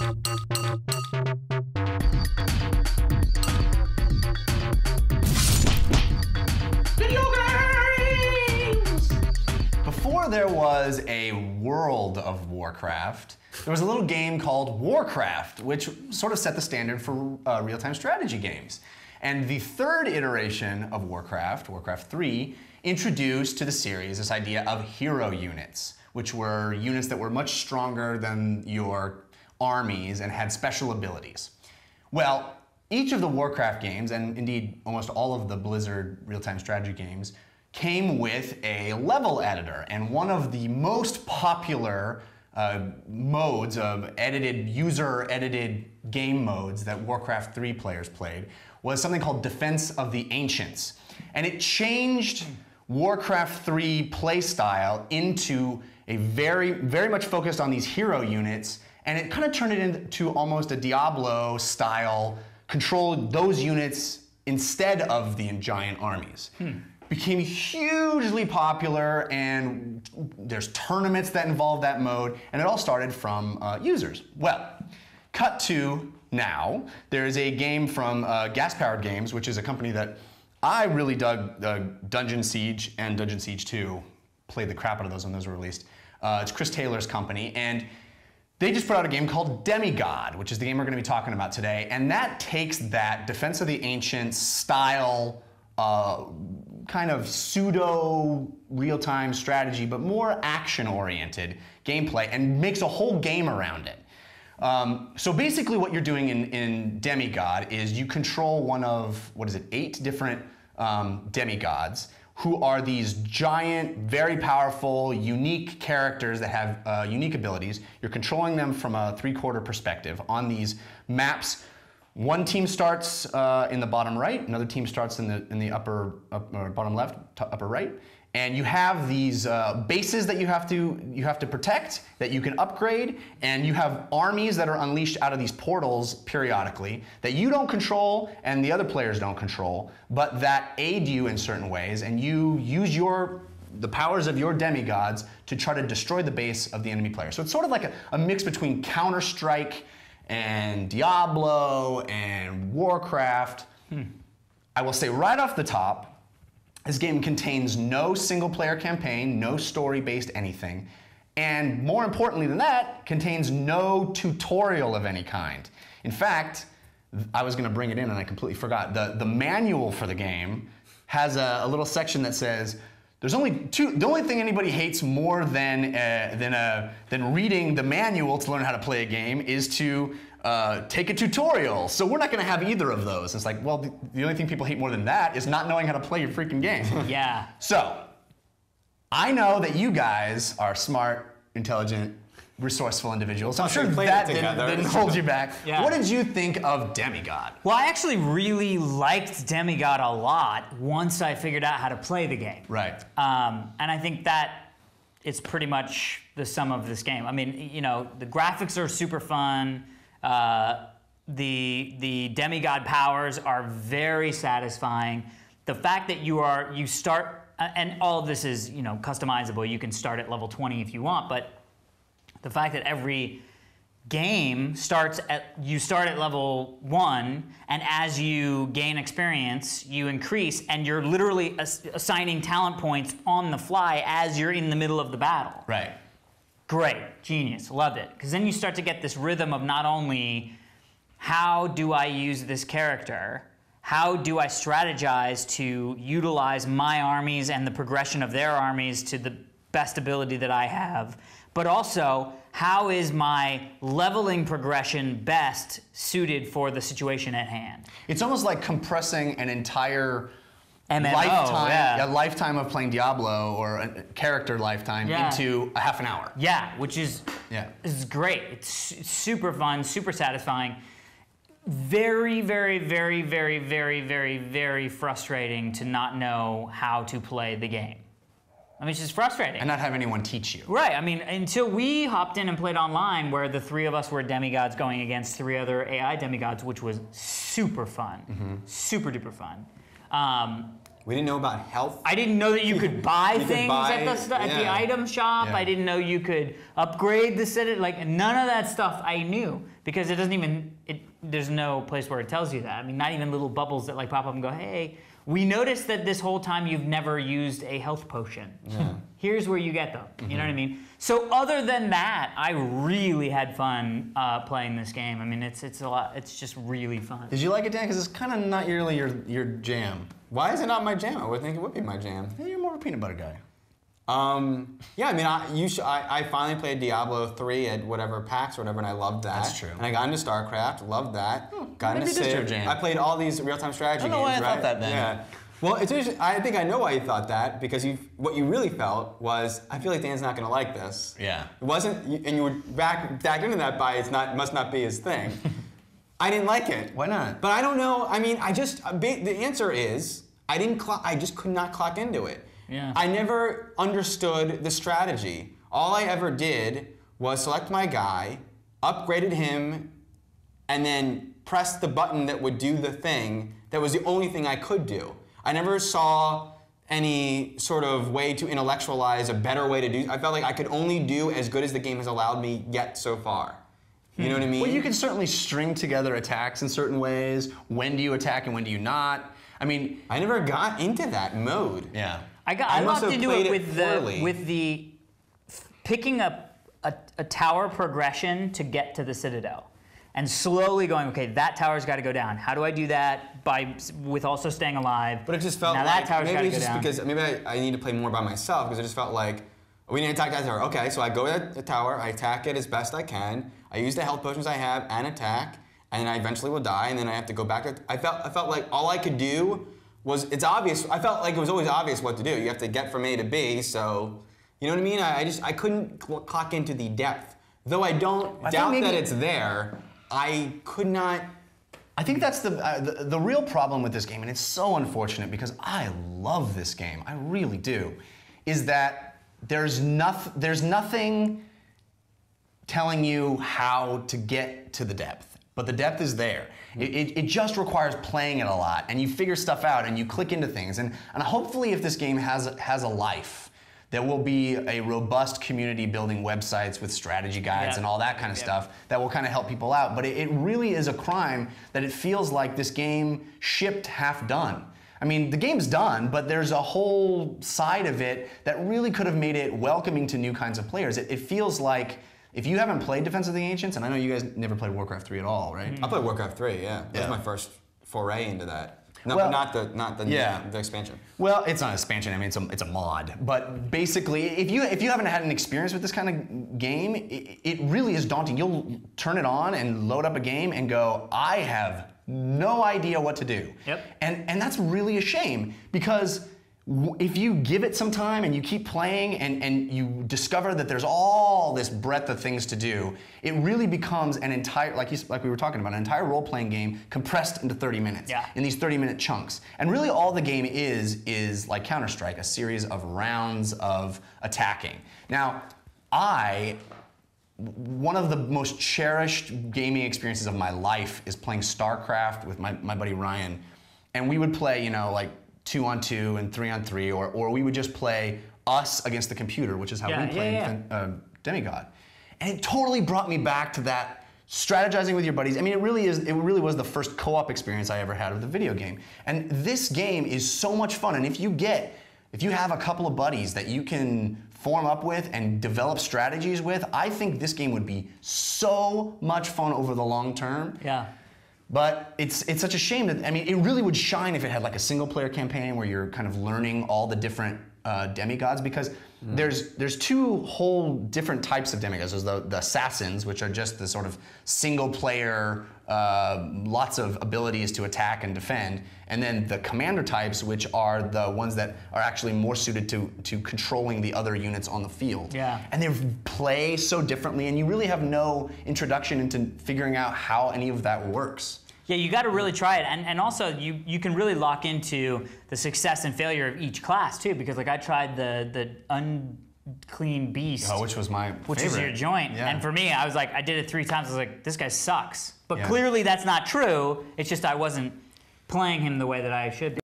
Before there was a world of Warcraft, there was a little game called Warcraft, which sort of set the standard for real-time strategy games. And the third iteration of Warcraft, Warcraft 3, introduced to the series this idea of hero units, which were units that were much stronger than your armies and had special abilities. Well, each of the Warcraft games, and indeed almost all of the Blizzard real-time strategy games, came with a level editor, and one of the most popular modes of user-edited game modes that Warcraft 3 players played was something called Defense of the Ancients. And it changed Warcraft 3 playstyle into a very much focused on these hero units, and it kind of turned it into almost a Diablo-style, control those units instead of the giant armies. Became hugely popular, and there's tournaments that involve that mode, and it all started from users. Well, cut to now, there is a game from Gas Powered Games, which is a company that I really dug. Dungeon Siege and Dungeon Siege 2, played the crap out of those when those were released. It's Chris Taylor's company, and they just put out a game called Demigod, which is the game we're going to be talking about today, and that takes that Defense of the Ancients style kind of pseudo real-time strategy, but more action-oriented gameplay, and makes a whole game around it. So basically what you're doing in Demigod is you control one of, 8 different demigods, who are these giant, very powerful, unique characters that have unique abilities. You're controlling them from a 3/4 perspective on these maps. One team starts in the bottom right, another team starts in the upper bottom left, upper right, and you have these bases that you have to protect, that you can upgrade, and you have armies that are unleashed out of these portals periodically that you don't control and the other players don't control, but that aid you in certain ways, and you use the powers of your demigods to try to destroy the base of the enemy player. So it's sort of like a mix between Counter-Strike and Diablo and Warcraft. I will say right off the top, this game contains no single-player campaign, no story-based anything, and more importantly than that, contains no tutorial of any kind. In fact, I was going to bring it in and I completely forgot. The manual for the game has a little section that says, the only thing anybody hates more than reading the manual to learn how to play a game is to take a tutorial. So we're not going to have either of those. It's like, well, the only thing people hate more than that is not knowing how to play your freaking game. Yeah. So I know that you guys are smart, intelligent, resourceful individuals. I'm sure that didn't hold you back. Yeah. What did you think of Demigod? Well, I actually really liked Demigod a lot once I figured out how to play the game. Right. And I think that it's pretty much the sum of this game. I mean, you know, the graphics are super fun. The Demigod powers are very satisfying. The fact that you start, and all of this is, you know, customizable. You can start at level 20 if you want, but the fact that every game you start at level 1, and as you gain experience, you increase, and you're literally assigning talent points on the fly as you're in the middle of the battle. Right. Great, genius, loved it. Because then you start to get this rhythm of not only how do I use this character, how do I strategize to utilize my armies and the progression of their armies to the best ability that I have, but also how is my leveling progression best suited for the situation at hand. It's almost like compressing an entire MMO, a lifetime of playing Diablo, or a character lifetime, into a half an hour. Yeah, which is great. It's super fun, super satisfying. Very, very, very, very, very, very, very frustrating to not know how to play the game. I mean, it's just frustrating. And not have anyone teach you. Right. I mean, until we hopped in and played online, where the 3 of us were demigods going against 3 other AI demigods, which was super fun. Super duper fun. We didn't know about health. I didn't know that you could buy things at the yeah. item shop. Yeah. I didn't know you could upgrade the city. Like, none of that stuff I knew, because it doesn't even, there's no place where it tells you that. I mean, not even little bubbles that like pop up and go, hey, we noticed that this whole time you've never used a health potion. Yeah. Here's where you get them. You know what I mean? So other than that, I really had fun playing this game. I mean, it's a lot. It's just really fun. Did you like it, Dan? Because it's kind of not really your jam. Why is it not my jam? I would think it would be my jam. Yeah, you're more of a peanut butter guy. Yeah, I mean, I finally played Diablo 3 at whatever PAX or whatever, and I loved that. That's true. And I got into StarCraft, loved that. Got maybe into it is your Civ. jam. I played all these real-time strategy I don't know games, why I right? thought that then. Yeah. Well, it's interesting. I think I know why you thought that, because what you really felt was, I feel like Dan's not going to like this. Yeah. It wasn't, and you were back into that by must not be his thing. I didn't like it. Why not? But I don't know. I mean, the answer is I just could not clock into it. Yeah. I never understood the strategy. All I ever did was select my guy, upgraded him, and then press the button that would do the thing. That was the only thing I could do. I never saw any sort of way to intellectualize a better way to do. I felt like I could only do as good as the game has allowed me yet so far. You know what I mean? Well, you can certainly string together attacks in certain ways. When do you attack and when do you not? I mean, I never got into that mode. yeah. I must locked have into played it poorly. with the picking up a tower progression to get to the Citadel, and slowly going, okay, that tower's got to go down. How do I do that with also staying alive? But it just felt now like that tower's maybe gotta it's go just down. because maybe I need to play more by myself, because it just felt like we need to attack that tower. Okay, so I go to the tower, I attack it as best I can. I use the health potions I have and attack, and I eventually will die, and then I have to go back to. I felt like all I could do was, it's obvious. I felt like it was always obvious what to do. You have to get from A to B, so you know what I mean. I couldn't clock into the depth. Though I don't doubt that it's there, I could not. I think that's the real problem with this game, and it's so unfortunate because I love this game. I really do. Is that there's nothing telling you how to get to the depth, but the depth is there. It just requires playing it a lot, and you figure stuff out, and you click into things, and hopefully if this game has a life, there will be a robust community building websites with strategy guides and all that kind of stuff that will kind of help people out. But it really is a crime that it feels like this game shipped half done. I mean, the game's done, but there's a whole side of it that really could have made it welcoming to new kinds of players. It feels like, if you haven't played Defense of the Ancients, and I know you guys never played Warcraft 3 at all, right? I played Warcraft 3, yeah. That was my first foray into that. No, Well, not the expansion. Well, it's not an expansion. I mean, it's a mod. But basically, if you haven't had an experience with this kind of game, it really is daunting. You'll turn it on and load up a game and go, I have no idea what to do. Yep. And that's really a shame, because if you give it some time and you keep playing and you discover that there's all this breadth of things to do, it really becomes an entire, like we were talking about, an entire role-playing game compressed into 30 minutes, in these 30-minute chunks. And really all the game is like Counter-Strike, a series of rounds of attacking. Now, one of the most cherished gaming experiences of my life is playing StarCraft with my buddy Ryan. And we would play, you know, like 2-on-2 and 3-on-3, or we would just play us against the computer, which is how we play Demigod. And it totally brought me back to that strategizing with your buddies. I mean, it really was the first co-op experience I ever had with a video game. And this game is so much fun. And if you have a couple of buddies that you can form up with and develop strategies with, I think this game would be so much fun over the long term. Yeah. But it's such a shame that, I mean, it really would shine if it had like a single player campaign where you're kind of learning all the different demigods, because there's two whole different types of demigods. There's the assassins, which are just the sort of single player, lots of abilities to attack and defend, and then the commander types, which are the ones that are actually more suited to controlling the other units on the field. Yeah. And they play so differently, and you really have no introduction into figuring out how any of that works. Yeah, you got to really try it, and also you can really lock into the success and failure of each class too, because like I tried the unclean beast, which was my favorite. Which is your joint, Yeah. and for me, I was like, I did it 3 times. I was like, this guy sucks, but Yeah. clearly that's not true. It's just I wasn't playing him the way that I should be.